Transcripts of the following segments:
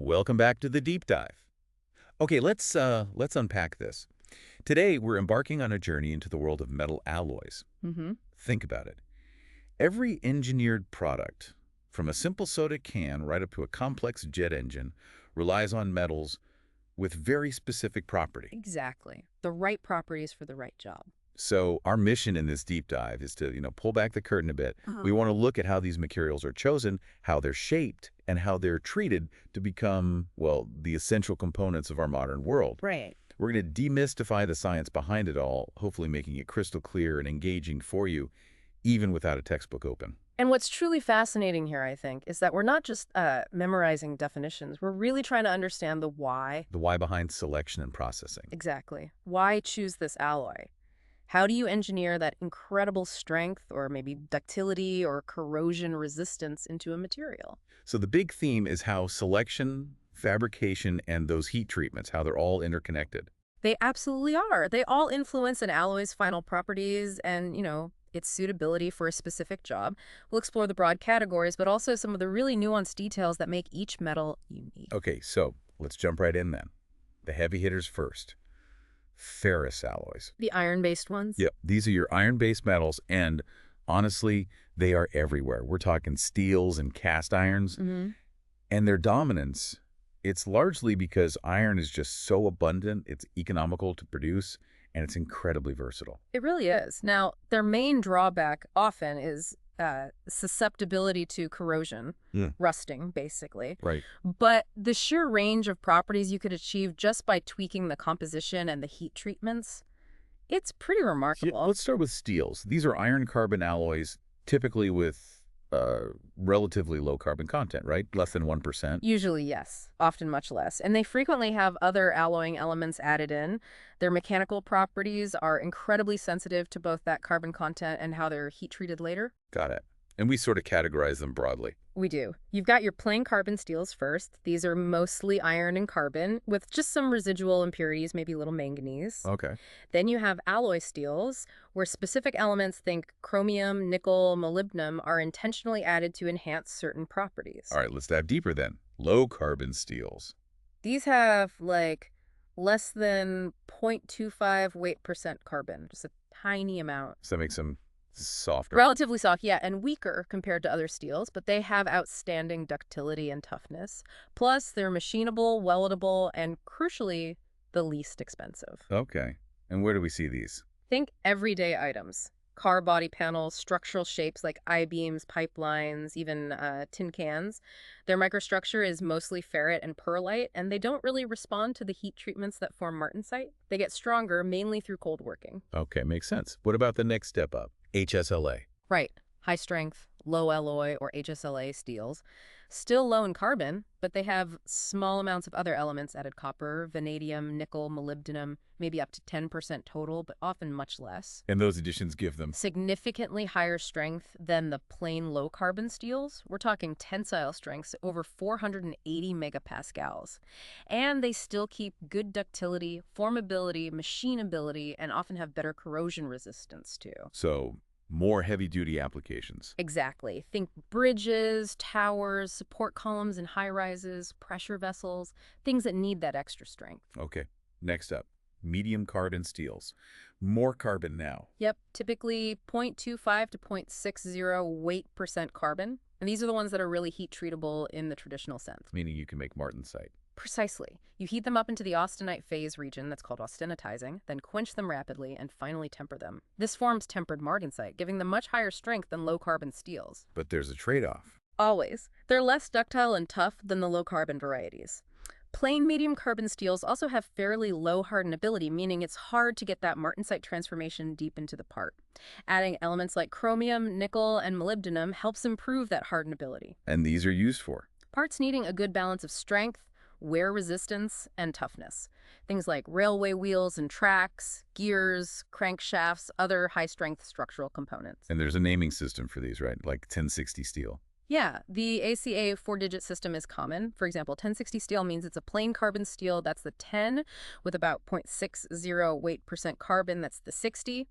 Welcome back to the deep dive. Okay, let's unpack this. Today, we're embarking on a journey into the world of metal alloys. Hmm. Think about it. Every engineered product, from a simple soda can right up to a complex jet engine, relies on metals with very specific property. Exactly. The right properties for the right job. So our mission in this deep dive is to, pull back the curtain a bit. We Uh-huh. want to look at how these materials are chosen, how they're shaped, and how they're treated to become, well, the essential components of our modern world. Right. We're going to demystify the science behind it all, hopefully making it crystal clear and engaging for you, even without a textbook open. And what's truly fascinating here, I think, is that we're not just memorizing definitions. We're really trying to understand the why. The why behind selection and processing. Exactly. Why choose this alloy? How do you engineer that incredible strength or maybe ductility or corrosion resistance into a material? So the big theme is how selection, fabrication, and those heat treatments, how they're all interconnected. They absolutely are. They all influence an alloy's final properties and, its suitability for a specific job. We'll explore the broad categories, but also some of the really nuanced details that make each metal unique. Okay, so let's jump right in then. The heavy hitters first. Ferrous alloys. The iron-based ones? Yep, these are your iron-based metals, and honestly, they are everywhere. We're talking steels and cast irons, Hmm. and their dominance, it's largely because iron is just so abundant, it's economical to produce, and it's incredibly versatile. It really is. Now, their main drawback often is susceptibility to corrosion, Yeah. rusting, basically. Right. But the sheer range of properties you could achieve just by tweaking the composition and the heat treatments, it's pretty Yeah, remarkable. let's start with steels. These are iron-carbon alloys, typically with relatively low carbon content, right? Less than 1%. Usually, yes, often much less. And they frequently have other alloying elements added in. Their mechanical properties are incredibly sensitive to both that carbon content and how they're heat treated later. Got it. And we sort of categorize them broadly. We do. You've got your plain carbon steels first. These are mostly iron and carbon, with just some residual impurities, maybe a little manganese. Okay. Then you have alloy steels, where specific elements, think chromium, nickel, molybdenum, are intentionally added to enhance certain properties. All right, let's dive deeper then. Low carbon steels. These have, like, less than 0.25 weight percent carbon, just a tiny amount. So that makes them softer. Relatively soft, yeah, and weaker compared to other steels, but they have outstanding ductility and toughness. Plus, they're machinable, weldable, and crucially, the least expensive. Okay. And where do we see these? Think everyday items. Car body panels, structural shapes like I-beams, pipelines, even tin cans. Their microstructure is mostly ferrite and pearlite, and they don't really respond to the heat treatments that form martensite. They get stronger mainly through cold working. Okay, makes sense. What about the next step up? HSLA. Right. High strength, low alloy, or HSLA steels. Still low in carbon, but they have small amounts of other elements added: copper, vanadium, nickel, molybdenum, maybe up to 10% total, but often much less. And those additions give them. Significantly higher strength than the plain low carbon steels. We're talking tensile strengths over 480 megapascals. And they still keep good ductility, formability, machinability, and often have better corrosion resistance too. So more heavy-duty applications. Exactly. Think bridges, towers, support columns in high-rises, pressure vessels, things that need that extra strength. Okay, next up. Medium carbon steels. More carbon now. Yep, typically 0.25 to 0.60 weight percent carbon. And these are the ones that are really heat treatable in the traditional sense. Meaning you can make martensite. Precisely. You heat them up into the austenite phase region, that's called austenitizing, then quench them rapidly and finally temper them. This forms tempered martensite, giving them much higher strength than low-carbon steels. But there's a trade-off. Always. They're less ductile and tough than the low-carbon varieties. Plain medium carbon steels also have fairly low hardenability, meaning it's hard to get that martensite transformation deep into the part. Adding elements like chromium, nickel, and molybdenum helps improve that hardenability. And these are used for. Parts needing a good balance of strength, wear resistance, and toughness. Things like railway wheels and tracks, gears, crankshafts, other high-strength structural components. And there's a naming system for these, right? Like 1060 steel. Yeah, the ACA four-digit system is common. For example, 1060 steel means it's a plain carbon steel, that's the 10, with about 0.60 weight percent carbon, that's the 60.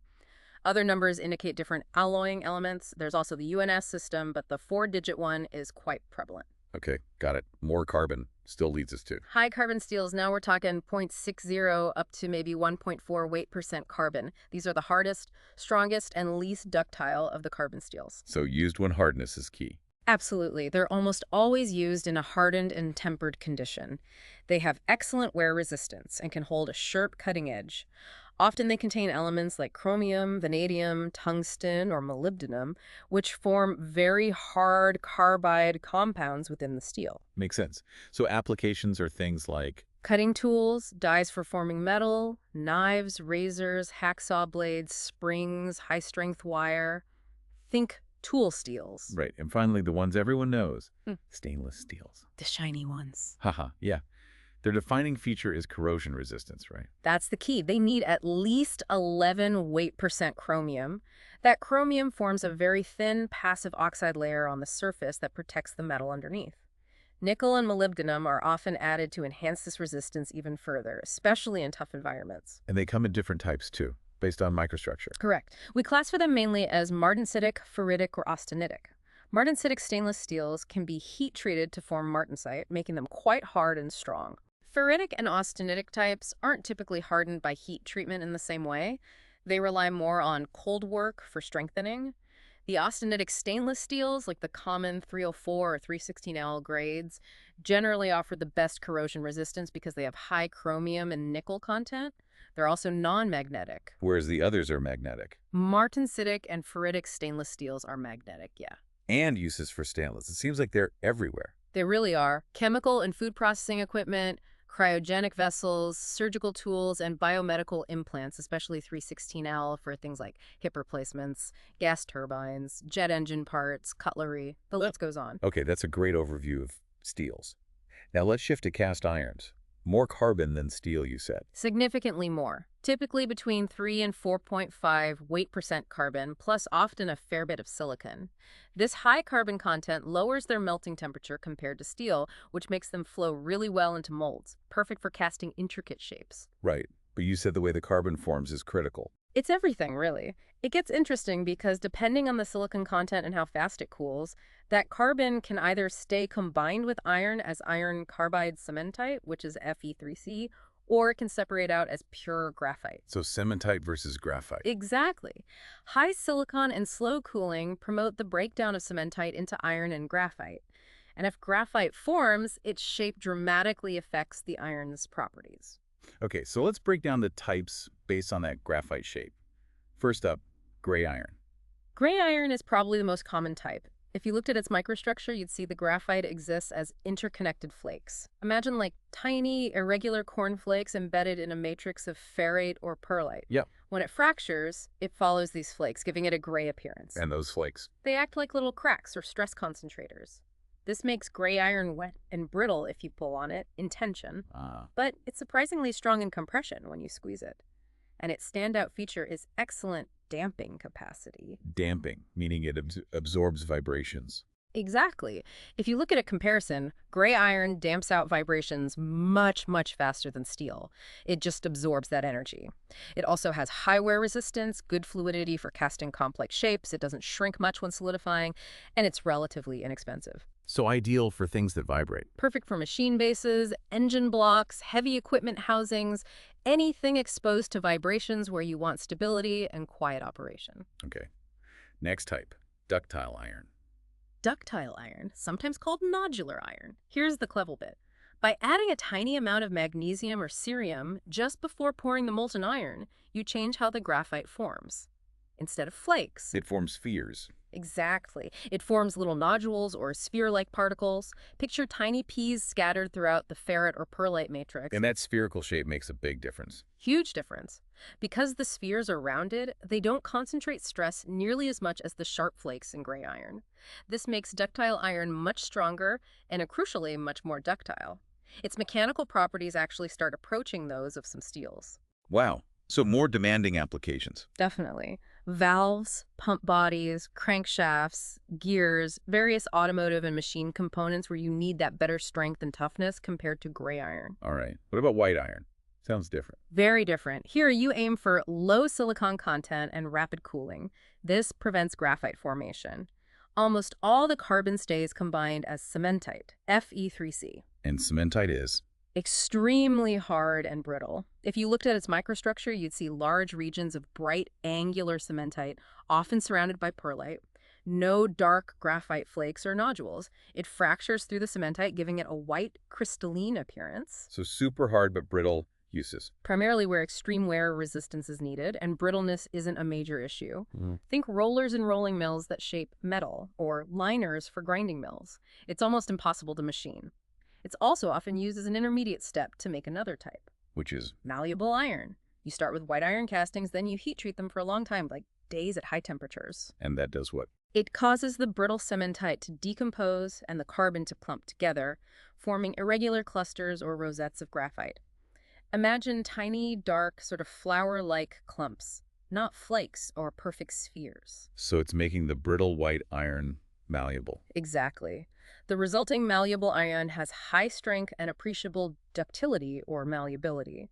Other numbers indicate different alloying elements. There's also the UNS system, but the four-digit one is quite prevalent. Okay, got it. More carbon still leads us to. High carbon steels, now we're talking 0.60 up to maybe 1.4 weight% carbon. These are the hardest, strongest, and least ductile of the carbon steels. So used when hardness is key. Absolutely. They're almost always used in a hardened and tempered condition. They have excellent wear resistance and can hold a sharp cutting edge. Often they contain elements like chromium, vanadium, tungsten, or molybdenum, which form very hard carbide compounds within the steel. Makes sense. So applications are things like, Cutting tools, dies for forming metal, knives, razors, hacksaw blades, springs, high-strength wire. Think tool steels. right, and finally the ones everyone knows, Hmm. stainless steels. The shiny ones. Haha, yeah. Their defining feature is corrosion resistance, right? That's the key. They need at least 11 weight% chromium. That chromium forms a very thin passive oxide layer on the surface that protects the metal underneath. Nickel and molybdenum are often added to enhance this resistance even further, especially in tough environments. And they come in different types too, based on microstructure. Correct. We classify them mainly as martensitic, ferritic, or austenitic. Martensitic stainless steels can be heat-treated to form martensite, making them quite hard and strong. Ferritic and austenitic types aren't typically hardened by heat treatment in the same way. They rely more on cold work for strengthening. The austenitic stainless steels, like the common 304 or 316L grades, generally offer the best corrosion resistance because they have high chromium and nickel content. They're also non-magnetic. Whereas the others are magnetic. Martensitic and ferritic stainless steels are magnetic, yeah. And uses for stainless. It seems like they're everywhere. They really are. Chemical and food processing equipment, cryogenic vessels, surgical tools, and biomedical implants, especially 316L for things like hip replacements, gas turbines, jet engine parts, cutlery. The list goes on. Okay, that's a great overview of steels. Now let's shift to cast irons. More carbon than steel, you said. Significantly more. Typically between 3 and 4.5 weight% carbon, plus often a fair bit of silicon. This high carbon content lowers their melting temperature compared to steel, which makes them flow really well into molds, perfect for casting intricate shapes. Right, but you said the way the carbon forms is critical. It's everything, really. It gets interesting because depending on the silicon content and how fast it cools, that carbon can either stay combined with iron as iron carbide cementite, which is Fe3C, or it can separate out as pure graphite. So cementite versus graphite. Exactly. High silicon and slow cooling promote the breakdown of cementite into iron and graphite. And if graphite forms, its shape dramatically affects the iron's properties. Okay, so let's break down the types based on that graphite shape. First up, gray iron. Gray iron is probably the most common type. If you looked at its microstructure, you'd see the graphite exists as interconnected flakes. Imagine like tiny, irregular cornflakes embedded in a matrix of ferrite or perlite. Yep. When it fractures, it follows these flakes, giving it a gray appearance. And those flakes. They act like little cracks or stress concentrators. This makes gray iron wet and brittle if you pull on it in tension, but it's surprisingly strong in compression when you squeeze it. And its standout feature is excellent damping capacity. Damping, meaning it absorbs vibrations. Exactly. If you look at a comparison, gray iron damps out vibrations much, much faster than steel. It just absorbs that energy. It also has high wear resistance, good fluidity for casting complex shapes, it doesn't shrink much when solidifying, and it's relatively inexpensive. So ideal for things that vibrate. Perfect for machine bases, engine blocks, heavy equipment housings, anything exposed to vibrations where you want stability and quiet operation. Okay. Next type, ductile iron. Ductile iron, sometimes called nodular iron. Here's the clever bit. By adding a tiny amount of magnesium or cerium just before pouring the molten iron, you change how the graphite forms. Instead of flakes. It forms spheres. Exactly. It forms little nodules or sphere-like particles. Picture tiny peas scattered throughout the ferrite or perlite matrix. And that spherical shape makes a big difference. Huge difference. Because the spheres are rounded, they don't concentrate stress nearly as much as the sharp flakes in gray iron. This makes ductile iron much stronger and, crucially, much more ductile. Its mechanical properties actually start approaching those of some steels. Wow. So more demanding applications. Definitely. Valves, pump bodies, crankshafts, gears, various automotive and machine components where you need that better strength and toughness compared to gray iron. All right. What about white iron? Sounds different. Very different. Here you aim for low silicon content and rapid cooling. This prevents graphite formation. Almost all the carbon stays combined as cementite, Fe3C. And cementite is. Extremely hard and brittle. If you looked at its microstructure, you'd see large regions of bright, angular cementite, often surrounded by perlite. No dark graphite flakes or nodules. It fractures through the cementite, giving it a white, crystalline appearance. So super hard but brittle uses. Primarily where extreme wear resistance is needed, and brittleness isn't a major issue. Mm. Think rollers in rolling mills that shape metal, or liners for grinding mills. It's almost impossible to machine. It's also often used as an intermediate step to make another type. Which is? Malleable iron. You start with white iron castings, then you heat treat them for a long time, like days at high temperatures. And that does what? It causes the brittle cementite to decompose and the carbon to clump together, forming irregular clusters or rosettes of graphite. Imagine tiny, dark, sort of flower-like clumps, not flakes or perfect spheres. So it's making the brittle white iron malleable. Exactly. The resulting malleable iron has high strength and appreciable ductility or malleability.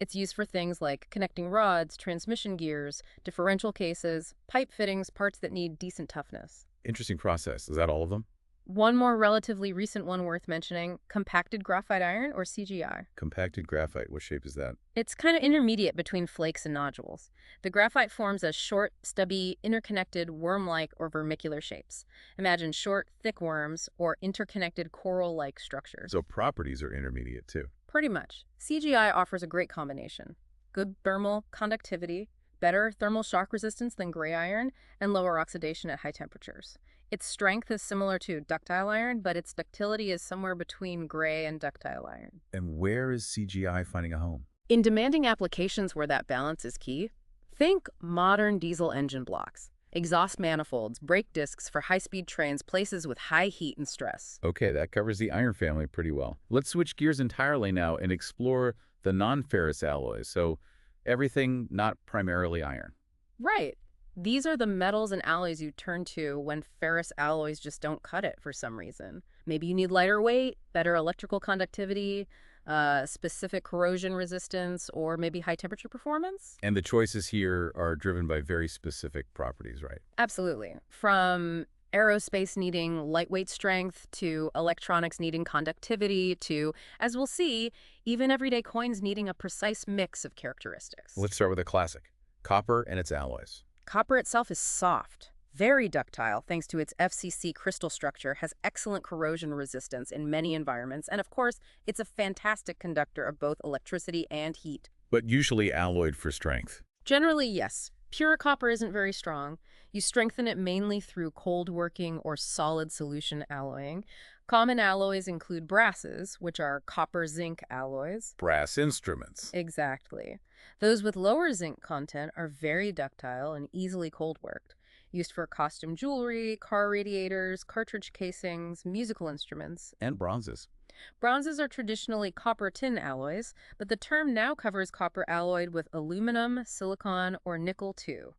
It's used for things like connecting rods, transmission gears, differential cases, pipe fittings, parts that need decent toughness. Interesting process. Is that all of them? One more relatively recent one worth mentioning, compacted graphite iron, or CGI. Compacted graphite. What shape is that? It's kind of intermediate between flakes and nodules. The graphite forms as short, stubby, interconnected, worm-like or vermicular shapes. Imagine short, thick worms or interconnected coral-like structures. So properties are intermediate too. Pretty much. CGI offers a great combination. Good thermal conductivity, better thermal shock resistance than gray iron, and lower oxidation at high temperatures. Its strength is similar to ductile iron, but its ductility is somewhere between gray and ductile iron. And where is CGI finding a home? In demanding applications where that balance is key, think modern diesel engine blocks, exhaust manifolds, brake discs for high-speed trains, places with high heat and stress. Okay, that covers the iron family pretty well. Let's switch gears entirely now and explore the non-ferrous alloys. So everything not primarily iron. Right. These are the metals and alloys you turn to when ferrous alloys just don't cut it for some reason. Maybe you need lighter weight, better electrical conductivity, specific corrosion resistance, or maybe high temperature performance. And the choices here are driven by very specific properties, right? Absolutely. From aerospace needing lightweight strength to electronics needing conductivity to, as we'll see, even everyday coins needing a precise mix of characteristics. Let's start with a classic, copper and its alloys. Copper itself is soft, very ductile thanks to its FCC crystal structure, has excellent corrosion resistance in many environments, and of course, it's a fantastic conductor of both electricity and heat. But usually alloyed for strength. Generally, yes. Pure copper isn't very strong. You strengthen it mainly through cold working or solid solution alloying. Common alloys include brasses, which are copper-zinc alloys. Brass instruments. Exactly. Those with lower zinc content are very ductile and easily cold-worked, used for costume jewelry, car radiators, cartridge casings, musical instruments. And bronzes. Bronzes are traditionally copper-tin alloys, but the term now covers copper alloyed with aluminum, silicon, or nickel too.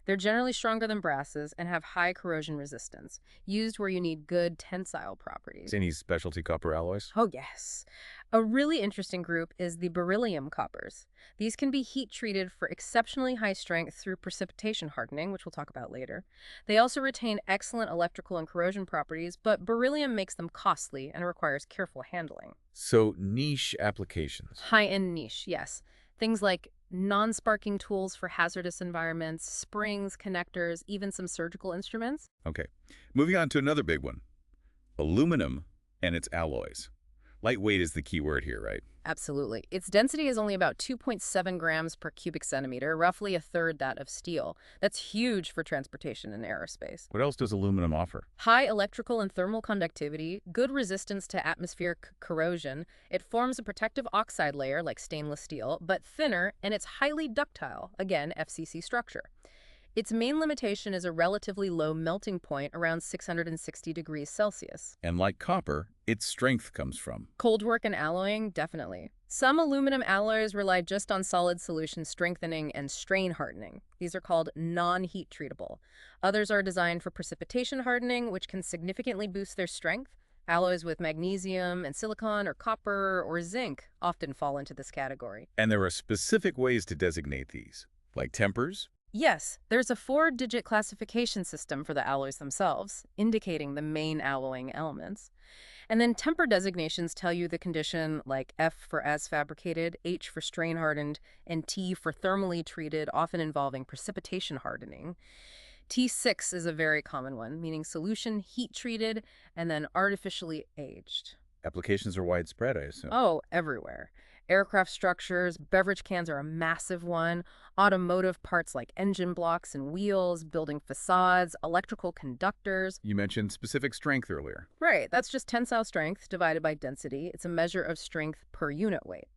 They're generally stronger than brasses and have high corrosion resistance, used where you need good tensile properties. Any specialty copper alloys? Oh, yes. A really interesting group is the beryllium coppers. These can be heat treated for exceptionally high strength through precipitation hardening, which we'll talk about later. They also retain excellent electrical and corrosion properties, but beryllium makes them costly and requires careful handling. So niche applications. High-end niche, yes. Things like non-sparking tools for hazardous environments, springs, connectors, even some surgical instruments. Okay, moving on to another big one. Aluminum and its alloys. Lightweight is the key word here, right? Absolutely. Its density is only about 2.7 grams per cubic centimeter, roughly a third that of steel. That's huge for transportation and aerospace. What else does aluminum offer? High electrical and thermal conductivity, good resistance to atmospheric corrosion. It forms a protective oxide layer like stainless steel, but thinner, and it's highly ductile, again, FCC structure. Its main limitation is a relatively low melting point around 660 degrees Celsius. And like copper, its strength comes from Cold work and alloying, definitely. Some aluminum alloys rely just on solid solution strengthening and strain hardening. These are called non-heat treatable. Others are designed for precipitation hardening, which can significantly boost their strength. Alloys with magnesium and silicon or copper or zinc often fall into this category. And there are specific ways to designate these, like tempers, Yes, there's a 4-digit classification system for the alloys themselves, indicating the main alloying elements. And then temper designations tell you the condition, like F for as fabricated, H for strain hardened, and T for thermally treated, often involving precipitation hardening. T6 is a very common one, meaning solution heat treated and then artificially aged. Applications are widespread, I assume. Oh, everywhere. Aircraft structures, beverage cans are a massive one, automotive parts like engine blocks and wheels, building facades, electrical conductors. You mentioned specific strength earlier. Right, that's just tensile strength divided by density. It's a measure of strength per unit weight.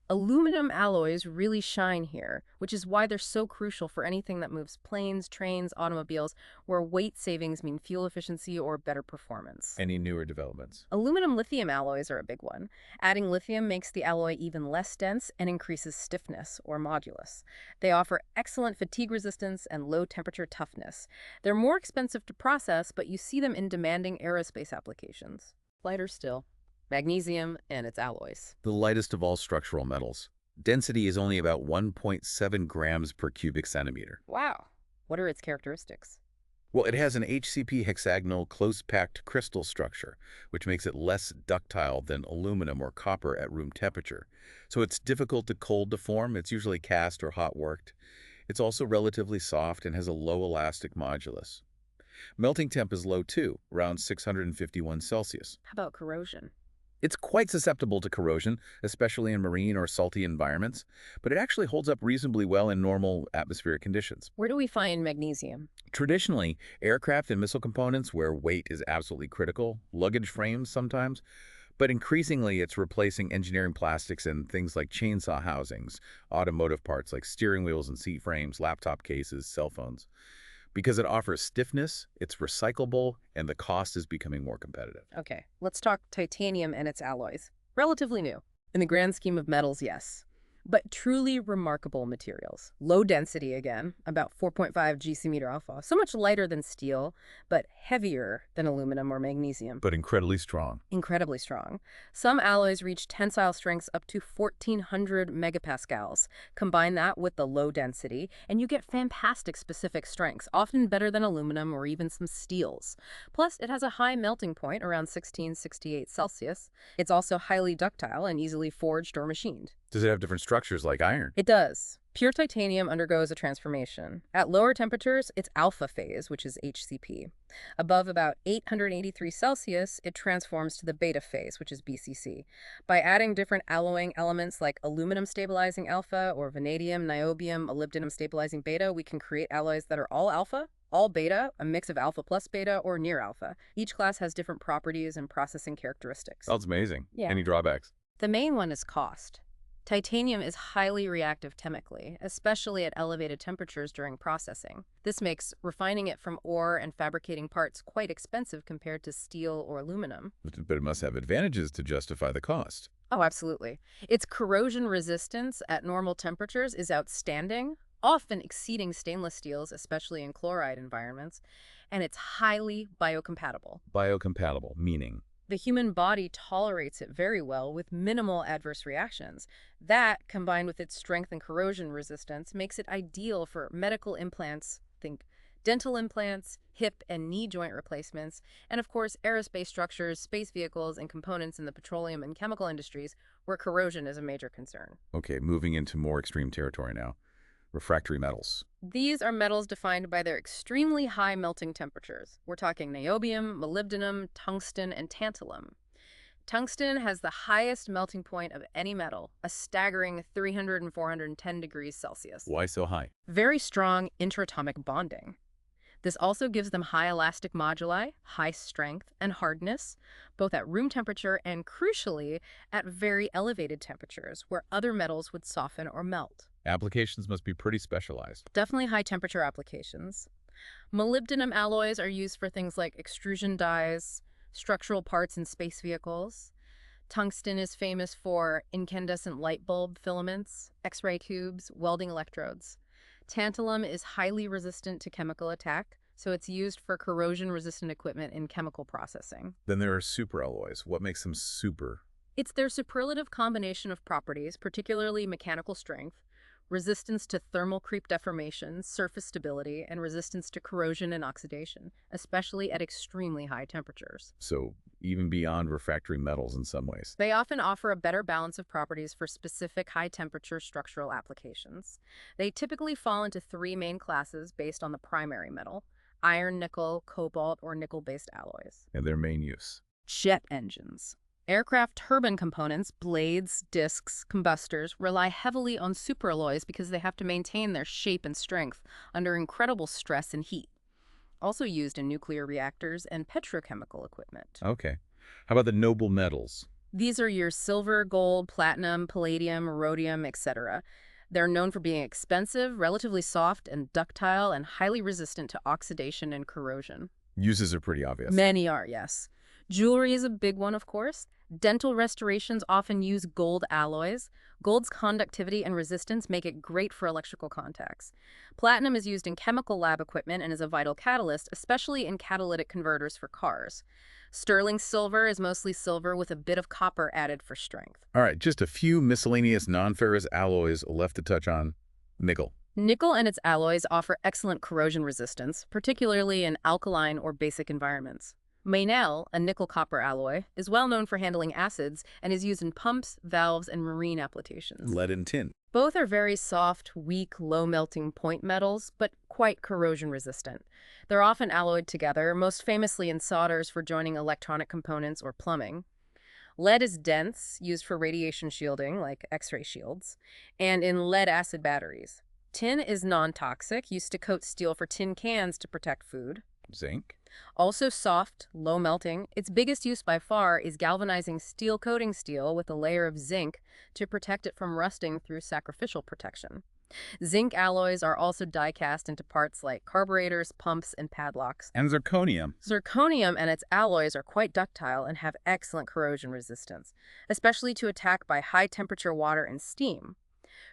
Aluminum alloys really shine here, which is why they're so crucial for anything that moves planes, trains, automobiles, where weight savings mean fuel efficiency or better performance. Any newer developments? Aluminum lithium alloys are a big one. Adding lithium makes the alloy even less dense and increases stiffness, or modulus. They offer excellent fatigue resistance and low temperature toughness. They're more expensive to process, but you see them in demanding aerospace applications. Lighter still, magnesium and its alloys. The lightest of all structural metals. Density is only about 1.7 grams per cubic centimeter. Wow. What are its characteristics? Well, it has an HCP hexagonal close-packed crystal structure, which makes it less ductile than aluminum or copper at room temperature. So it's difficult to cold deform. It's usually cast or hot worked. It's also relatively soft and has a low elastic modulus. Melting temp is low too, around 651 Celsius. How about corrosion? It's quite susceptible to corrosion, especially in marine or salty environments, but it actually holds up reasonably well in normal atmospheric conditions. Where do we find magnesium? Traditionally, aircraft and missile components where weight is absolutely critical, luggage frames sometimes, but increasingly it's replacing engineering plastics in things like chainsaw housings, automotive parts like steering wheels and seat frames, laptop cases, cell phones. Because it offers stiffness, it's recyclable, and the cost is becoming more competitive. Okay, let's talk titanium and its alloys. Relatively new. In the grand scheme of metals, yes. But truly remarkable materials. Low density again, about 4.5 GC meter alpha. So much lighter than steel, but heavier than aluminum or magnesium. But incredibly strong. Incredibly strong. Some alloys reach tensile strengths up to 1,400 megapascals. Combine that with the low density, and you get fantastic specific strengths, often better than aluminum or even some steels. Plus, it has a high melting point, around 1668 Celsius. It's also highly ductile and easily forged or machined. Does it have different structures like iron? It does. Pure titanium undergoes a transformation. At lower temperatures, it's alpha phase, which is HCP. Above about 883 Celsius, it transforms to the beta phase, which is BCC. By adding different alloying elements like aluminum stabilizing alpha or vanadium, niobium, molybdenum stabilizing beta, we can create alloys that are all alpha, all beta, a mix of alpha plus beta, or near alpha. Each class has different properties and processing characteristics. That's amazing. Yeah. Any drawbacks? The main one is cost. Titanium is highly reactive chemically, especially at elevated temperatures during processing. This makes refining it from ore and fabricating parts quite expensive compared to steel or aluminum. But it must have advantages to justify the cost. Oh, absolutely. Its corrosion resistance at normal temperatures is outstanding, often exceeding stainless steels, especially in chloride environments, and it's highly biocompatible. Biocompatible, meaning? The human body tolerates it very well with minimal adverse reactions. That, combined with its strength and corrosion resistance, makes it ideal for medical implants, think dental implants, hip and knee joint replacements, and of course aerospace structures, space vehicles, and components in the petroleum and chemical industries where corrosion is a major concern. Okay, moving into more extreme territory now. Refractory metals. These are metals defined by their extremely high melting temperatures. We're talking niobium, molybdenum, tungsten, and tantalum. Tungsten has the highest melting point of any metal, a staggering 300 and 410 degrees Celsius. Why so high? Very strong interatomic bonding. This also gives them high elastic moduli, high strength, and hardness, both at room temperature and, crucially, at very elevated temperatures, where other metals would soften or melt. Applications must be pretty specialized. Definitely high temperature applications. Molybdenum alloys are used for things like extrusion dies, structural parts in space vehicles. Tungsten is famous for incandescent light bulb filaments, X-ray tubes, welding electrodes. Tantalum is highly resistant to chemical attack, so it's used for corrosion-resistant equipment in chemical processing. Then there are superalloys. What makes them super? It's their superlative combination of properties, particularly mechanical strength, resistance to thermal creep deformation, surface stability, and resistance to corrosion and oxidation, especially at extremely high temperatures. So even beyond refractory metals in some ways. They often offer a better balance of properties for specific high-temperature structural applications. They typically fall into three main classes based on the primary metal: iron, nickel, cobalt, or nickel-based alloys. And their main use. Jet engines. Aircraft turbine components, blades, discs, combustors, rely heavily on superalloys because they have to maintain their shape and strength under incredible stress and heat. Also used in nuclear reactors and petrochemical equipment. Okay. How about the noble metals? These are your silver, gold, platinum, palladium, rhodium, etc. They're known for being expensive, relatively soft and ductile, and highly resistant to oxidation and corrosion. Uses are pretty obvious. Many are, yes. Jewelry is a big one, of course. Dental restorations often use gold alloys. Gold's conductivity and resistance make it great for electrical contacts. Platinum is used in chemical lab equipment and is a vital catalyst, especially in catalytic converters for cars. Sterling silver is mostly silver with a bit of copper added for strength. All right, just a few miscellaneous non-ferrous alloys left to touch on. Nickel. Nickel and its alloys offer excellent corrosion resistance, particularly in alkaline or basic environments. Maynel, a nickel-copper alloy, is well known for handling acids and is used in pumps, valves, and marine applications. Lead and tin. Both are very soft, weak, low-melting point metals, but quite corrosion-resistant. They're often alloyed together, most famously in solders for joining electronic components or plumbing. Lead is dense, used for radiation shielding, like X-ray shields, and in lead-acid batteries. Tin is non-toxic, used to coat steel for tin cans to protect food. Zinc. Also soft, low melting. Its biggest use by far is galvanizing steel coating steel with a layer of zinc to protect it from rusting through sacrificial protection. Zinc alloys are also die-cast into parts like carburetors, pumps, and padlocks. And zirconium. Zirconium and its alloys are quite ductile and have excellent corrosion resistance, especially to attack by high-temperature water and steam.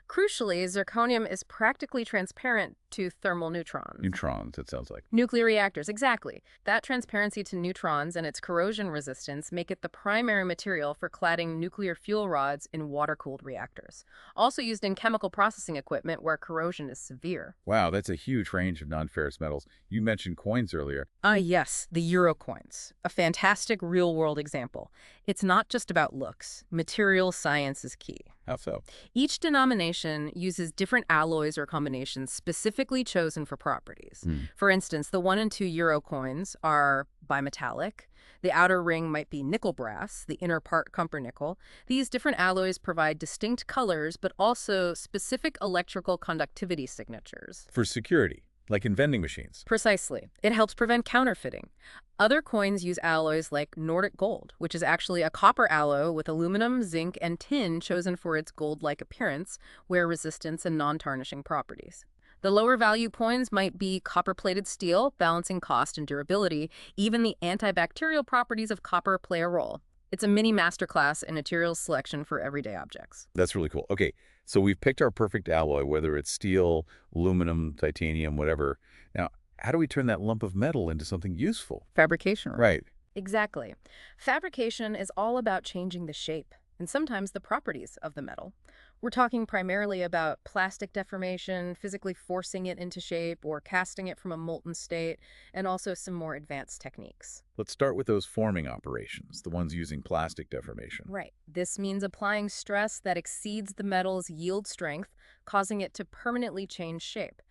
Crucially, zirconium is practically transparent to thermal neutrons. Neutrons, it sounds like. Nuclear reactors, exactly. That transparency to neutrons and its corrosion resistance make it the primary material for cladding nuclear fuel rods in water-cooled reactors. Also used in chemical processing equipment where corrosion is severe. Wow, that's a huge range of non-ferrous metals. You mentioned coins earlier. Yes, the euro coins. A fantastic real-world example. It's not just about looks. Material science is key. How so? Each denomination uses different alloys or combinations specifically chosen for properties. For instance, the 1 and 2 euro coins are bimetallic. The outer ring might be nickel brass, the inner part copper-nickel. These different alloys provide distinct colors, but also specific electrical conductivity signatures. For security, like in vending machines. Precisely. It helps prevent counterfeiting. Other coins use alloys like Nordic gold, which is actually a copper alloy with aluminum, zinc, and tin chosen for its gold-like appearance, wear resistance, and non-tarnishing properties. The lower value coins might be copper-plated steel, balancing cost and durability. Even the antibacterial properties of copper play a role. It's a mini masterclass in materials selection for everyday objects. That's really cool. Okay, so we've picked our perfect alloy, whether it's steel, aluminum, titanium, whatever. Now, how do we turn that lump of metal into something useful? Fabrication. Right. Exactly. Fabrication is all about changing the shape and sometimes the properties of the metal. We're talking primarily about plastic deformation, physically forcing it into shape, or casting it from a molten state, and also some more advanced techniques. Let's start with those forming operations, the ones using plastic deformation. Right. This means applying stress that exceeds the metal's yield strength, causing it to permanently change shape.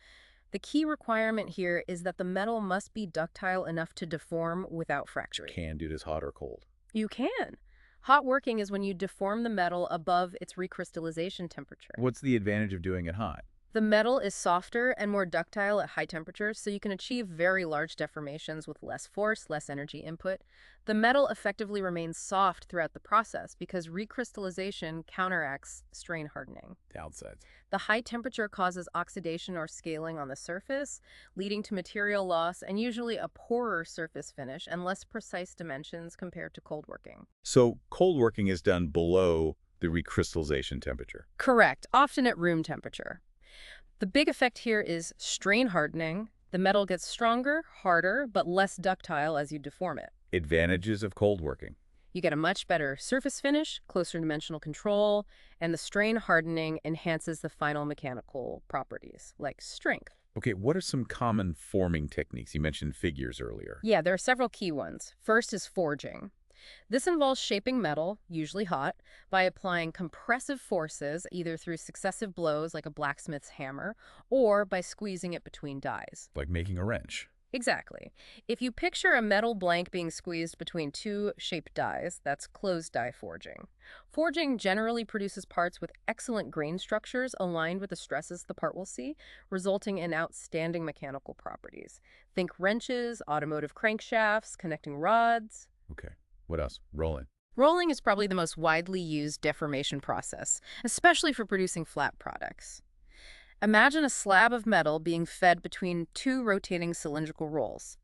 The key requirement here is that the metal must be ductile enough to deform without fracturing. Can do this hot or cold. You can. Hot working is when you deform the metal above its recrystallization temperature. What's the advantage of doing it hot? The metal is softer and more ductile at high temperatures, so you can achieve very large deformations with less force, less energy input. The metal effectively remains soft throughout the process because recrystallization counteracts strain hardening. Downsides. The high temperature causes oxidation or scaling on the surface, leading to material loss and usually a poorer surface finish and less precise dimensions compared to cold working. So cold working is done below the recrystallization temperature. Correct, often at room temperature. The big effect here is strain hardening. The metal gets stronger, harder, but less ductile as you deform it. Advantages of cold working. You get a much better surface finish, closer dimensional control, and the strain hardening enhances the final mechanical properties, like strength. Okay, what are some common forming techniques? You mentioned figures earlier. Yeah, there are several key ones. First is forging. This involves shaping metal, usually hot, by applying compressive forces either through successive blows like a blacksmith's hammer or by squeezing it between dies. Like making a wrench. Exactly. If you picture a metal blank being squeezed between two shaped dies, that's closed die forging. Forging generally produces parts with excellent grain structures aligned with the stresses the part will see, resulting in outstanding mechanical properties. Think wrenches, automotive crankshafts, connecting rods. Okay, what else? Rolling. Rolling is probably the most widely used deformation process, especially for producing flat products. Imagine a slab of metal being fed between two rotating cylindrical rolls.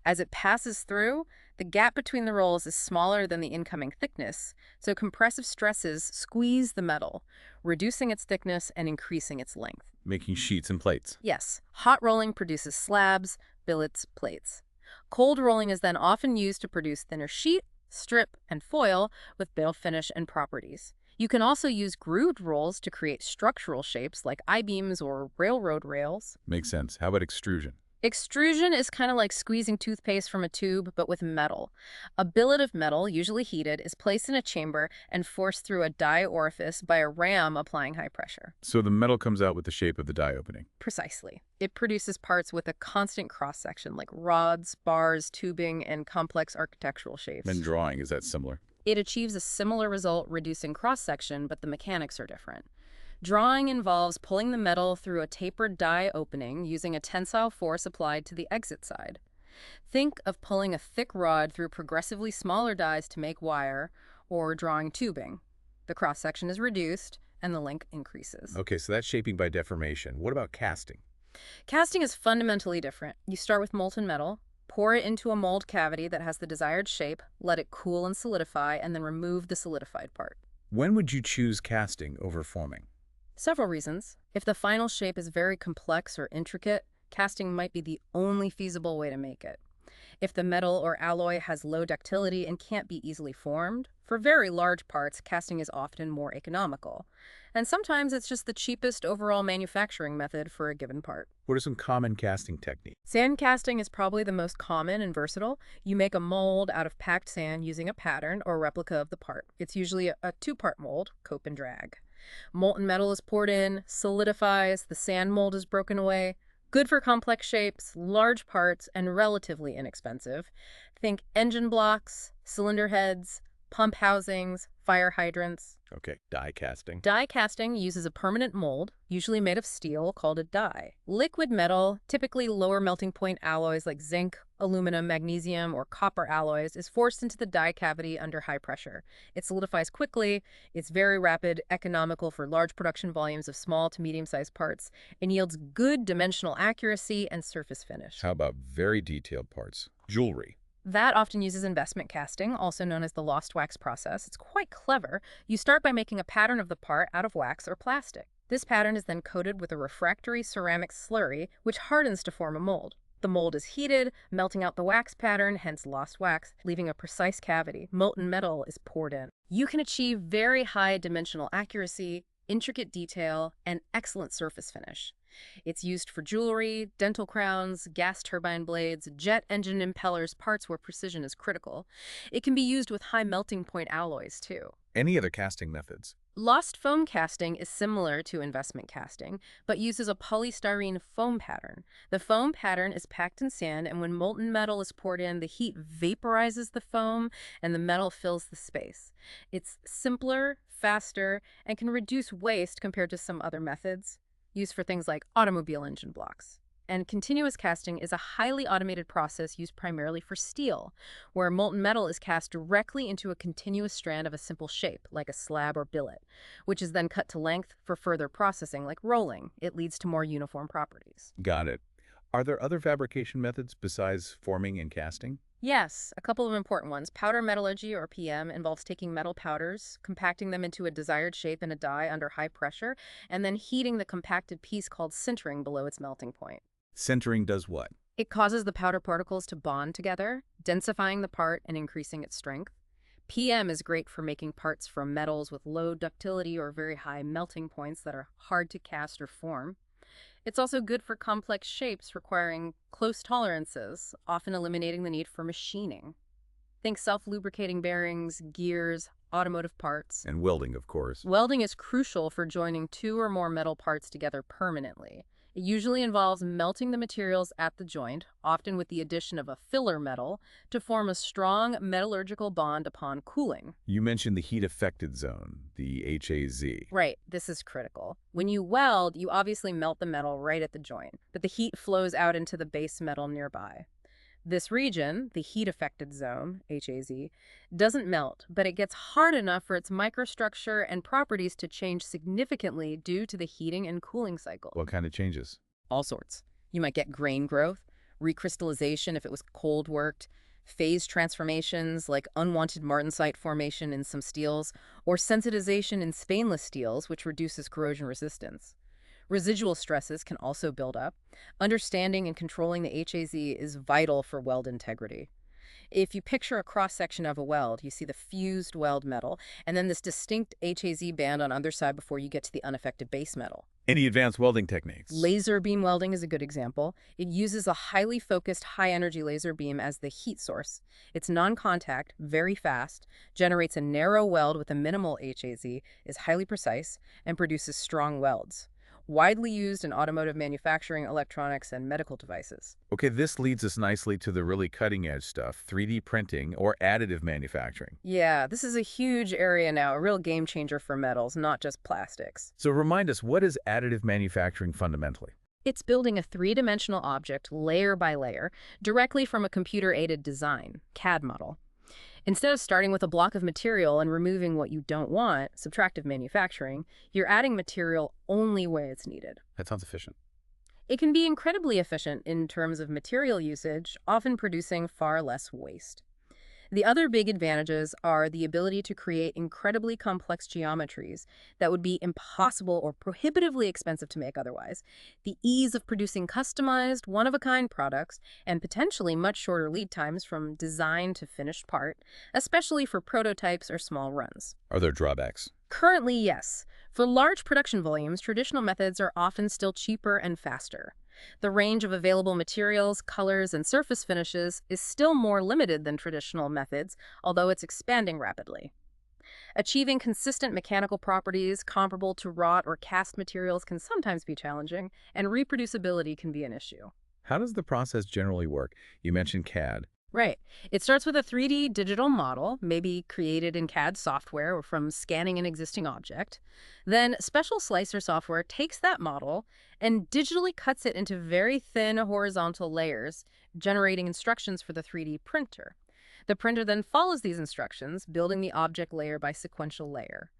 As it passes through, the gap between the rolls is smaller than the incoming thickness, so compressive stresses squeeze the metal, reducing its thickness and increasing its length. Making sheets and plates. Yes, hot rolling produces slabs, billets, plates. Cold rolling is then often used to produce thinner sheet, strip, and foil with bill finish and properties. You can also use grooved rolls to create structural shapes like I-beams or railroad rails. Makes sense. How about extrusion? Extrusion is kind of like squeezing toothpaste from a tube, but with metal. A billet of metal, usually heated, is placed in a chamber and forced through a die orifice by a ram applying high pressure. So the metal comes out with the shape of the die opening. Precisely. It produces parts with a constant cross-section like rods, bars, tubing, and complex architectural shapes. And drawing, is that similar? It achieves a similar result reducing cross-section, but the mechanics are different. Drawing involves pulling the metal through a tapered die opening using a tensile force applied to the exit side. Think of pulling a thick rod through progressively smaller dies to make wire, or drawing tubing. The cross-section is reduced, and the length increases. Okay, so that's shaping by deformation. What about casting? Casting is fundamentally different. You start with molten metal, pour it into a mold cavity that has the desired shape, let it cool and solidify, and then remove the solidified part. When would you choose casting over forming? Several reasons. If the final shape is very complex or intricate, casting might be the only feasible way to make it. If the metal or alloy has low ductility and can't be easily formed, for very large parts, casting is often more economical. And sometimes it's just the cheapest overall manufacturing method for a given part. What are some common casting techniques? Sand casting is probably the most common and versatile. You make a mold out of packed sand using a pattern or replica of the part. It's usually a two-part mold, cope and drag. Molten metal is poured in, solidifies, the sand mold is broken away. Good for complex shapes, large parts, and relatively inexpensive. Think engine blocks, cylinder heads, pump housings, fire hydrants. Okay, die casting. Die casting uses a permanent mold, usually made of steel, called a die. Liquid metal, typically lower melting point alloys like zinc, aluminum, magnesium, or copper alloys, is forced into the die cavity under high pressure. It solidifies quickly, it's very rapid, economical for large production volumes of small to medium-sized parts, and yields good dimensional accuracy and surface finish. How about very detailed parts? Jewelry. That often uses investment casting, also known as the lost wax process. It's quite clever. You start by making a pattern of the part out of wax or plastic. This pattern is then coated with a refractory ceramic slurry, which hardens to form a mold. The mold is heated, melting out the wax pattern, hence lost wax, leaving a precise cavity. Molten metal is poured in. You can achieve very high dimensional accuracy, intricate detail, and excellent surface finish. It's used for jewelry, dental crowns, gas turbine blades, jet engine impellers, parts where precision is critical. It can be used with high melting point alloys, too. Any other casting methods? Lost foam casting is similar to investment casting, but uses a polystyrene foam pattern. The foam pattern is packed in sand, and when molten metal is poured in, the heat vaporizes the foam, and the metal fills the space. It's simpler, faster, and can reduce waste compared to some other methods, used for things like automobile engine blocks. And continuous casting is a highly automated process used primarily for steel, where molten metal is cast directly into a continuous strand of a simple shape, like a slab or billet, which is then cut to length for further processing, like rolling. It leads to more uniform properties. Got it. Are there other fabrication methods besides forming and casting? Yes, a couple of important ones. Powder metallurgy, or PM, involves taking metal powders, compacting them into a desired shape in a die under high pressure, and then heating the compacted piece called sintering below its melting point. Sintering does what? It causes the powder particles to bond together, densifying the part and increasing its strength. PM is great for making parts from metals with low ductility or very high melting points that are hard to cast or form. It's also good for complex shapes requiring close tolerances, often eliminating the need for machining. Think self-lubricating bearings, gears, automotive parts. And welding, of course. Welding is crucial for joining two or more metal parts together permanently. It usually involves melting the materials at the joint, often with the addition of a filler metal, to form a strong metallurgical bond upon cooling. You mentioned the heat-affected zone, the HAZ. Right, this is critical. When you weld, you obviously melt the metal right at the joint, but the heat flows out into the base metal nearby. This region, the heat-affected zone, HAZ, doesn't melt, but it gets hard enough for its microstructure and properties to change significantly due to the heating and cooling cycle. What kind of changes? All sorts. You might get grain growth, recrystallization if it was cold worked, phase transformations like unwanted martensite formation in some steels, or sensitization in stainless steels, which reduces corrosion resistance. Residual stresses can also build up. Understanding and controlling the HAZ is vital for weld integrity. If you picture a cross-section of a weld, you see the fused weld metal, and then this distinct HAZ band on either side before you get to the unaffected base metal. Any advanced welding techniques? Laser beam welding is a good example. It uses a highly focused, high-energy laser beam as the heat source. It's non-contact, very fast, generates a narrow weld with a minimal HAZ, is highly precise, and produces strong welds. Widely used in automotive manufacturing, electronics, and medical devices. Okay, this leads us nicely to the really cutting-edge stuff, 3D printing or additive manufacturing. Yeah, this is a huge area now, a real game changer for metals, not just plastics. So remind us, what is additive manufacturing fundamentally? It's building a three-dimensional object, layer by layer, directly from a computer-aided design, CAD model. Instead of starting with a block of material and removing what you don't want, subtractive manufacturing, you're adding material only where it's needed. That sounds efficient. It can be incredibly efficient in terms of material usage, often producing far less waste. The other big advantages are the ability to create incredibly complex geometries that would be impossible or prohibitively expensive to make otherwise, the ease of producing customized, one-of-a-kind products, and potentially much shorter lead times from design to finished part, especially for prototypes or small runs. Are there drawbacks? Currently, yes. For large production volumes, traditional methods are often still cheaper and faster. The range of available materials, colors, and surface finishes is still more limited than traditional methods, although it's expanding rapidly. Achieving consistent mechanical properties comparable to wrought or cast materials can sometimes be challenging, and reproducibility can be an issue. How does the process generally work? You mentioned CAD. Right. It starts with a 3D digital model, maybe created in CAD software or from scanning an existing object. Then special slicer software takes that model and digitally cuts it into very thin horizontal layers, generating instructions for the 3D printer. The printer then follows these instructions, building the object layer by sequential layer.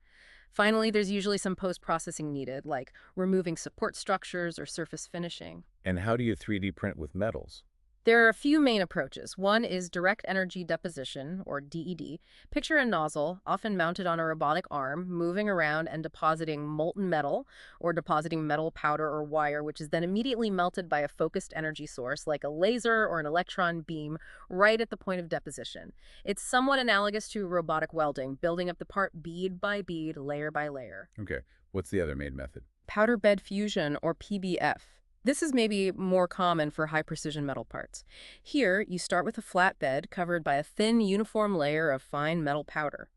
Finally, there's usually some post-processing needed, like removing support structures or surface finishing. And how do you 3D print with metals? There are a few main approaches. One is direct energy deposition, or DED. Picture a nozzle, often mounted on a robotic arm, moving around and depositing molten metal, or depositing metal powder or wire, which is then immediately melted by a focused energy source, like a laser or an electron beam, right at the point of deposition. It's somewhat analogous to robotic welding, building up the part bead by bead, layer by layer. Okay, what's the other main method? Powder bed fusion, or PBF. This is maybe more common for high-precision metal parts. Here, you start with a flat bed covered by a thin, uniform layer of fine metal powder.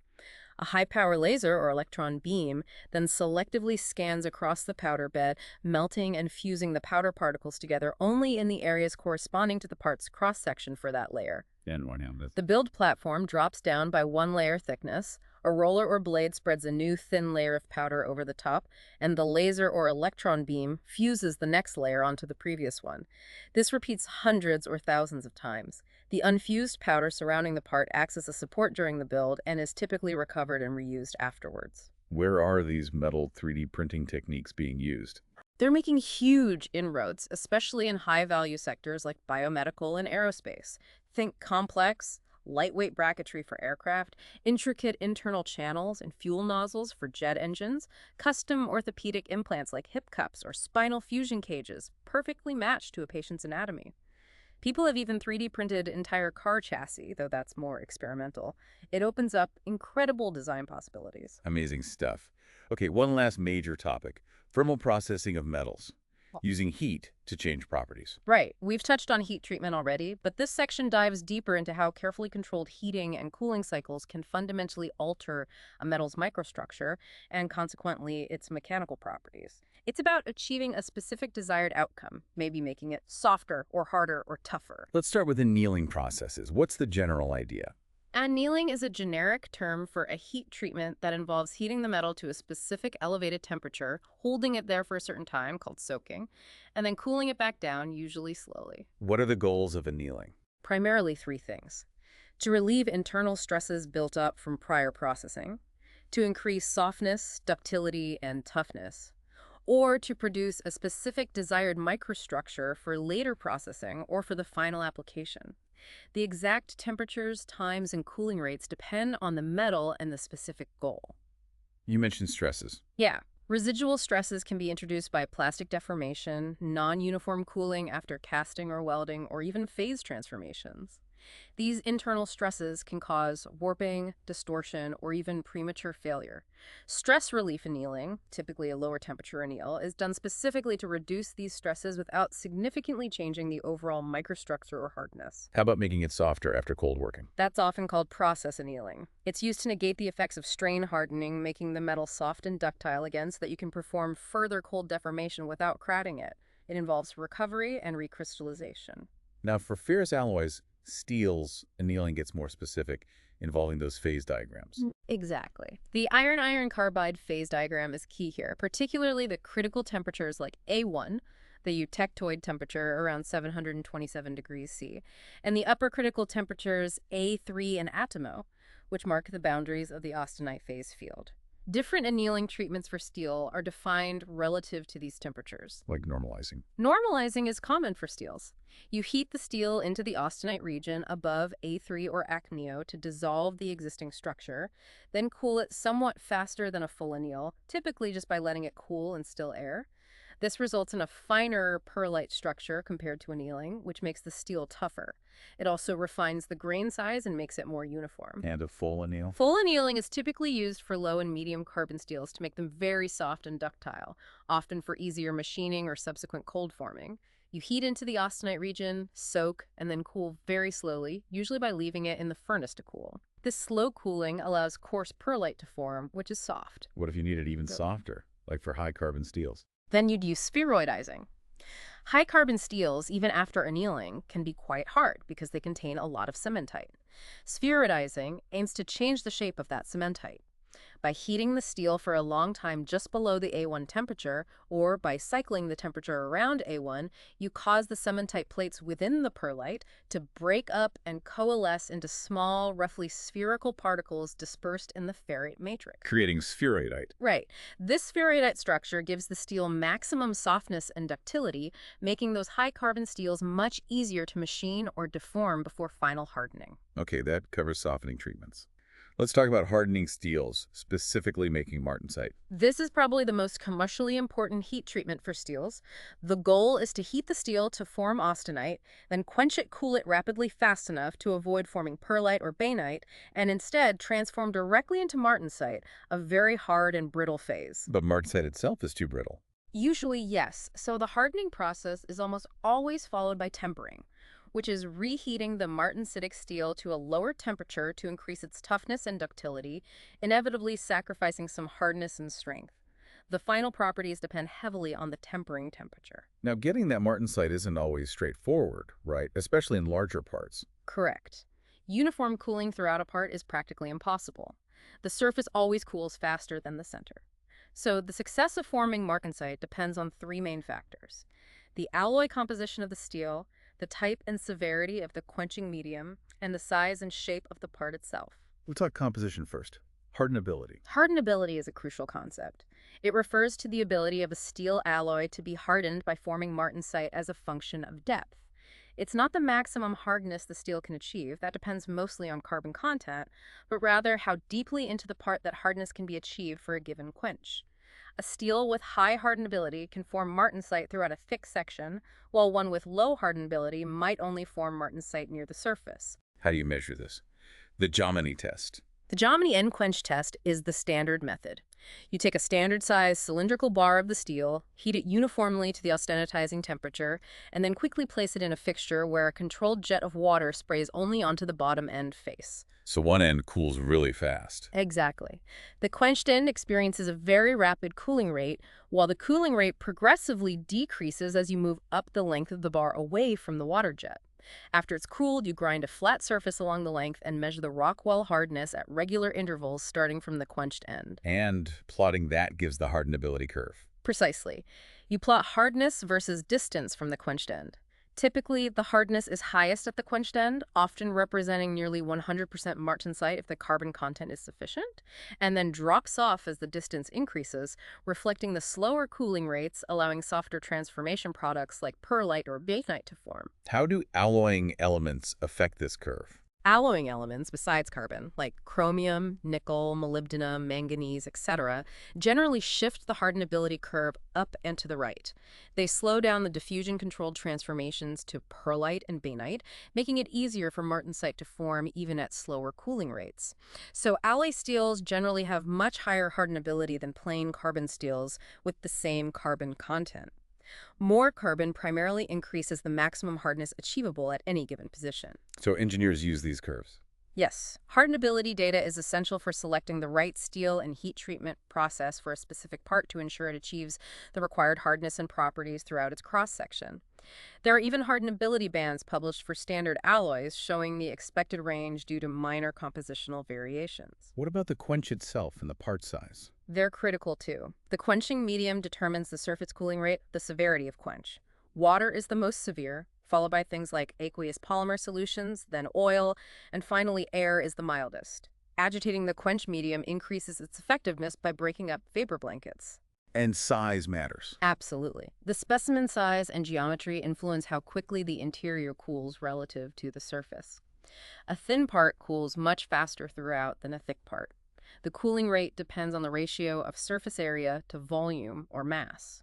A high-power laser or electron beam then selectively scans across the powder bed, melting and fusing the powder particles together only in the areas corresponding to the part's cross-section for that layer. The build platform drops down by one layer thickness, a roller or blade spreads a new thin layer of powder over the top, and the laser or electron beam fuses the next layer onto the previous one. This repeats hundreds or thousands of times. The unfused powder surrounding the part acts as a support during the build and is typically recovered and reused afterwards. Where are these metal 3D printing techniques being used? They're making huge inroads, especially in high-value sectors like biomedical and aerospace. Think complex, lightweight bracketry for aircraft, intricate internal channels and fuel nozzles for jet engines, custom orthopedic implants like hip cups or spinal fusion cages, perfectly matched to a patient's anatomy. People have even 3D printed entire car chassis, though that's more experimental. It opens up incredible design possibilities. Amazing stuff. Okay, one last major topic. Thermal processing of metals. Using heat to change properties. Right. We've touched on heat treatment already, but this section dives deeper into how carefully controlled heating and cooling cycles can fundamentally alter a metal's microstructure and consequently its mechanical properties. It's about achieving a specific desired outcome, maybe making it softer or harder or tougher. Let's start with annealing processes. What's the general idea? Annealing is a generic term for a heat treatment that involves heating the metal to a specific elevated temperature, holding it there for a certain time, called soaking, and then cooling it back down, usually slowly. What are the goals of annealing? Primarily three things: to relieve internal stresses built up from prior processing, to increase softness, ductility, and toughness, or to produce a specific desired microstructure for later processing or for the final application. The exact temperatures, times, and cooling rates depend on the metal and the specific goal. You mentioned stresses. Yeah. Residual stresses can be introduced by plastic deformation, non-uniform cooling after casting or welding, or even phase transformations. These internal stresses can cause warping, distortion, or even premature failure. Stress relief annealing, typically a lower temperature anneal, is done specifically to reduce these stresses without significantly changing the overall microstructure or hardness. How about making it softer after cold working? That's often called process annealing. It's used to negate the effects of strain hardening, making the metal soft and ductile again so that you can perform further cold deformation without crowding it. It involves recovery and recrystallization. Now, for ferrous alloys, steels, annealing gets more specific, involving those phase diagrams. Exactly. The iron-iron carbide phase diagram is key here, particularly the critical temperatures like A1, the eutectoid temperature around 727 degrees C, and the upper critical temperatures A3 and atomo, which mark the boundaries of the austenite phase field. Different annealing treatments for steel are defined relative to these temperatures. Like normalizing. Normalizing is common for steels. You heat the steel into the austenite region above A3 or acneo to dissolve the existing structure, then cool it somewhat faster than a full anneal, typically just by letting it cool in still air. This results in a finer perlite structure compared to annealing, which makes the steel tougher. It also refines the grain size and makes it more uniform. And a full anneal? Full annealing is typically used for low and medium carbon steels to make them very soft and ductile, often for easier machining or subsequent cold forming. You heat into the austenite region, soak, and then cool very slowly, usually by leaving it in the furnace to cool. This slow cooling allows coarse perlite to form, which is soft. What if you need it even softer, like for high carbon steels? Then you'd use spheroidizing. High carbon steels, even after annealing, can be quite hard because they contain a lot of cementite. Spheroidizing aims to change the shape of that cementite. By heating the steel for a long time just below the A1 temperature, or by cycling the temperature around A1, you cause the cementite plates within the perlite to break up and coalesce into small, roughly spherical particles dispersed in the ferrite matrix. Creating spheroidite. Right. This spheroidite structure gives the steel maximum softness and ductility, making those high-carbon steels much easier to machine or deform before final hardening. Okay, that covers softening treatments. Let's talk about hardening steels, specifically making martensite. This is probably the most commercially important heat treatment for steels. The goal is to heat the steel to form austenite, then quench it, cool it rapidly fast enough to avoid forming perlite or bainite, and instead transform directly into martensite, a very hard and brittle phase. But martensite itself is too brittle. Usually, yes. So the hardening process is almost always followed by tempering, which is reheating the martensitic steel to a lower temperature to increase its toughness and ductility, inevitably sacrificing some hardness and strength. The final properties depend heavily on the tempering temperature. Now, getting that martensite isn't always straightforward, right? Especially in larger parts. Correct. Uniform cooling throughout a part is practically impossible. The surface always cools faster than the center. So the success of forming martensite depends on three main factors: the alloy composition of the steel, the type and severity of the quenching medium, and the size and shape of the part itself. We'll talk composition first. Hardenability. Hardenability is a crucial concept. It refers to the ability of a steel alloy to be hardened by forming martensite as a function of depth. It's not the maximum hardness the steel can achieve, that depends mostly on carbon content, but rather how deeply into the part that hardness can be achieved for a given quench. A steel with high hardenability can form martensite throughout a thick section, while one with low hardenability might only form martensite near the surface. How do you measure this? The Jomini test. The Jomini end quench test is the standard method. You take a standard-sized cylindrical bar of the steel, heat it uniformly to the austenitizing temperature, and then quickly place it in a fixture where a controlled jet of water sprays only onto the bottom end face. So one end cools really fast. Exactly. The quenched end experiences a very rapid cooling rate, while the cooling rate progressively decreases as you move up the length of the bar away from the water jet. After it's cooled, you grind a flat surface along the length and measure the Rockwell hardness at regular intervals starting from the quenched end. And plotting that gives the hardenability curve. Precisely. You plot hardness versus distance from the quenched end. Typically, the hardness is highest at the quenched end, often representing nearly 100% martensite if the carbon content is sufficient, and then drops off as the distance increases, reflecting the slower cooling rates, allowing softer transformation products like perlite or bakelite to form. How do alloying elements affect this curve? Alloying elements besides carbon, like chromium, nickel, molybdenum, manganese, etc., generally shift the hardenability curve up and to the right. They slow down the diffusion-controlled transformations to perlite and bainite, making it easier for martensite to form even at slower cooling rates. So alloy steels generally have much higher hardenability than plain carbon steels with the same carbon content. More carbon primarily increases the maximum hardness achievable at any given position. So engineers use these curves. Yes, hardenability data is essential for selecting the right steel and heat treatment process for a specific part to ensure it achieves the required hardness and properties throughout its cross-section. There are even hardenability bands published for standard alloys showing the expected range due to minor compositional variations. What about the quench itself and the part size? They're critical too. The quenching medium determines the surface cooling rate, the severity of quench. Water is the most severe, followed by things like aqueous polymer solutions, then oil, and finally air is the mildest. Agitating the quench medium increases its effectiveness by breaking up vapor blankets. And size matters. Absolutely. The specimen size and geometry influence how quickly the interior cools relative to the surface. A thin part cools much faster throughout than a thick part. The cooling rate depends on the ratio of surface area to volume or mass.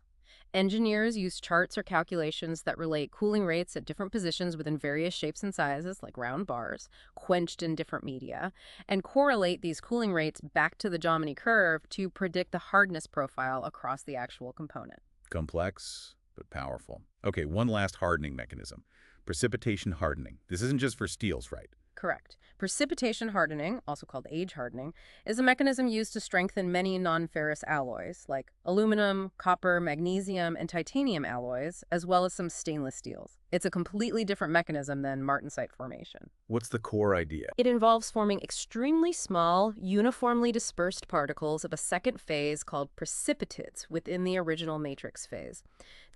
Engineers use charts or calculations that relate cooling rates at different positions within various shapes and sizes, like round bars, quenched in different media, and correlate these cooling rates back to the Jomini curve to predict the hardness profile across the actual component. Complex, but powerful. Okay, one last hardening mechanism. Precipitation hardening. This isn't just for steels, right? Correct. Precipitation hardening, also called age hardening, is a mechanism used to strengthen many non-ferrous alloys, like aluminum, copper, magnesium, and titanium alloys, as well as some stainless steels. It's a completely different mechanism than martensite formation. What's the core idea? It involves forming extremely small, uniformly dispersed particles of a second phase called precipitates within the original matrix phase.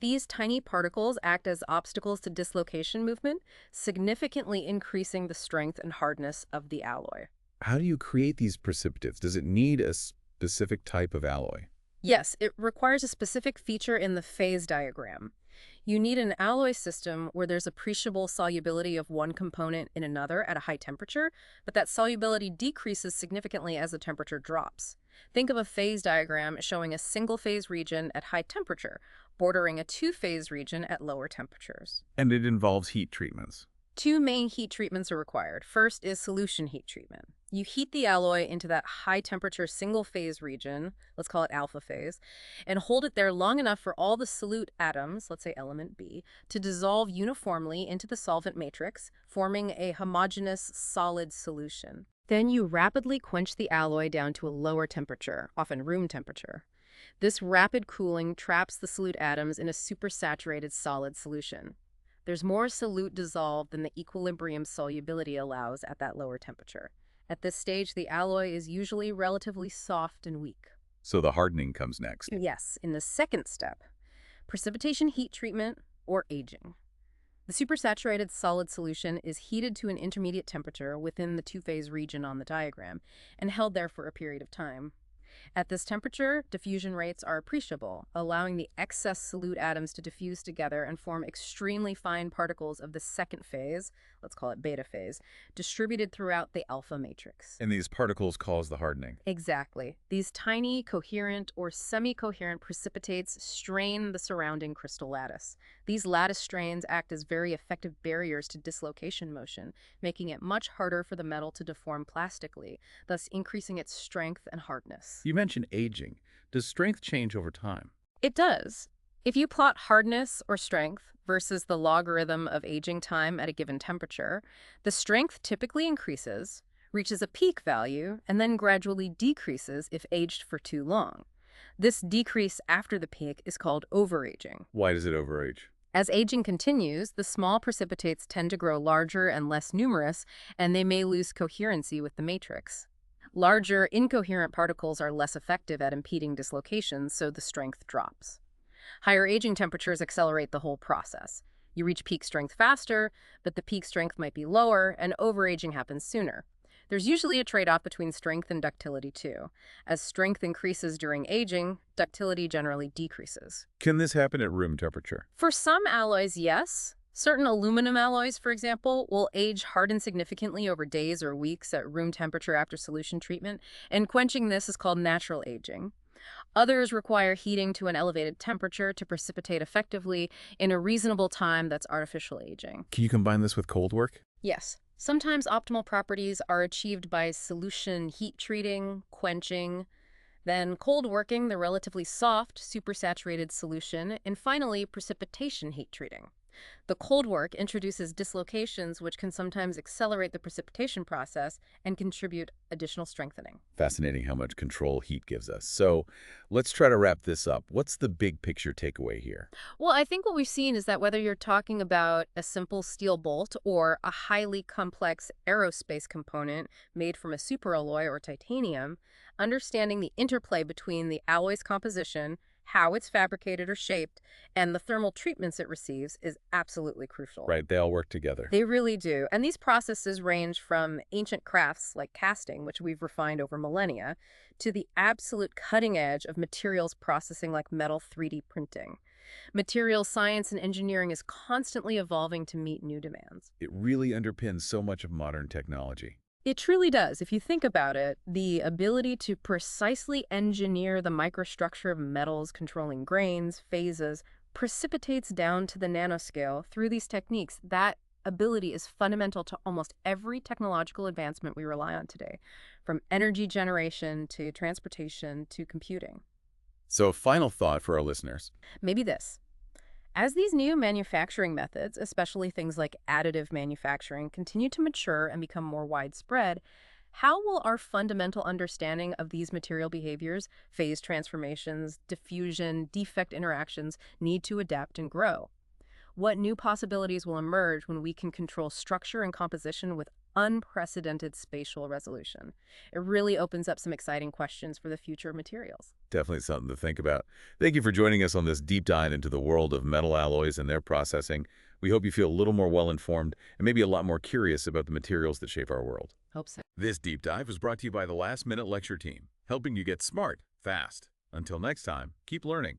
These tiny particles act as obstacles to dislocation movement, significantly increasing the strength and hardness of the alloy. How do you create these precipitates? Does it need a specific type of alloy? Yes, it requires a specific feature in the phase diagram. You need an alloy system where there's appreciable solubility of one component in another at a high temperature, but that solubility decreases significantly as the temperature drops. Think of a phase diagram showing a single-phase region at high temperature, bordering a two-phase region at lower temperatures. And it involves heat treatments. Two main heat treatments are required. First is solution heat treatment. You heat the alloy into that high-temperature single-phase region, let's call it alpha phase, and hold it there long enough for all the solute atoms, let's say element B, to dissolve uniformly into the solvent matrix, forming a homogeneous solid solution. Then you rapidly quench the alloy down to a lower temperature, often room temperature. This rapid cooling traps the solute atoms in a supersaturated solid solution. There's more solute dissolved than the equilibrium solubility allows at that lower temperature. At this stage, the alloy is usually relatively soft and weak. So the hardening comes next. Yes, in the second step, precipitation heat treatment or aging. The supersaturated solid solution is heated to an intermediate temperature within the two-phase region on the diagram and held there for a period of time. At this temperature, diffusion rates are appreciable, allowing the excess solute atoms to diffuse together and form extremely fine particles of the second phase, let's call it beta phase, distributed throughout the alpha matrix. And these particles cause the hardening. Exactly. These tiny, coherent or semi-coherent precipitates strain the surrounding crystal lattice. These lattice strains act as very effective barriers to dislocation motion, making it much harder for the metal to deform plastically, thus increasing its strength and hardness. You mentioned aging. Does strength change over time? It does. If you plot hardness or strength versus the logarithm of aging time at a given temperature, the strength typically increases, reaches a peak value, and then gradually decreases if aged for too long. This decrease after the peak is called overaging. Why does it overage? As aging continues, the small precipitates tend to grow larger and less numerous, and they may lose coherency with the matrix. Larger, incoherent particles are less effective at impeding dislocations, so the strength drops. Higher aging temperatures accelerate the whole process. You reach peak strength faster, but the peak strength might be lower, and overaging happens sooner. There's usually a trade-off between strength and ductility, too. As strength increases during aging, ductility generally decreases. Can this happen at room temperature? For some alloys, yes. Certain aluminum alloys, for example, will age harden significantly over days or weeks at room temperature after solution treatment, and quenching this is called natural aging. Others require heating to an elevated temperature to precipitate effectively in a reasonable time that's artificial aging. Can you combine this with cold work? Yes. Sometimes optimal properties are achieved by solution heat treating, quenching, then cold working the relatively soft, supersaturated solution, and finally precipitation heat treating. The cold work introduces dislocations which can sometimes accelerate the precipitation process and contribute additional strengthening. Fascinating how much control heat gives us. So let's try to wrap this up. What's the big picture takeaway here? Well, I think what we've seen is that whether you're talking about a simple steel bolt or a highly complex aerospace component made from a superalloy or titanium, understanding the interplay between the alloy's composition, how it's fabricated or shaped, and the thermal treatments it receives is absolutely crucial. Right, they all work together. They really do. And these processes range from ancient crafts like casting, which we've refined over millennia, to the absolute cutting edge of materials processing like metal 3D printing. Materials science and engineering is constantly evolving to meet new demands. It really underpins so much of modern technology. It truly does. If you think about it, the ability to precisely engineer the microstructure of metals controlling grains, phases, precipitates down to the nanoscale through these techniques. That ability is fundamental to almost every technological advancement we rely on today, from energy generation to transportation to computing. So a final thought for our listeners. Maybe this. As these new manufacturing methods, especially things like additive manufacturing, continue to mature and become more widespread, how will our fundamental understanding of these material behaviors, phase transformations, diffusion, defect interactions, need to adapt and grow? What new possibilities will emerge when we can control structure and composition with unprecedented spatial resolution? It really opens up some exciting questions for the future of materials. Definitely something to think about. Thank you for joining us on this deep dive into the world of metal alloys and their processing. We hope you feel a little more well-informed and maybe a lot more curious about the materials that shape our world. Hope so. This deep dive was brought to you by the Last Minute Lecture Team, helping you get smart, fast. Until next time, keep learning.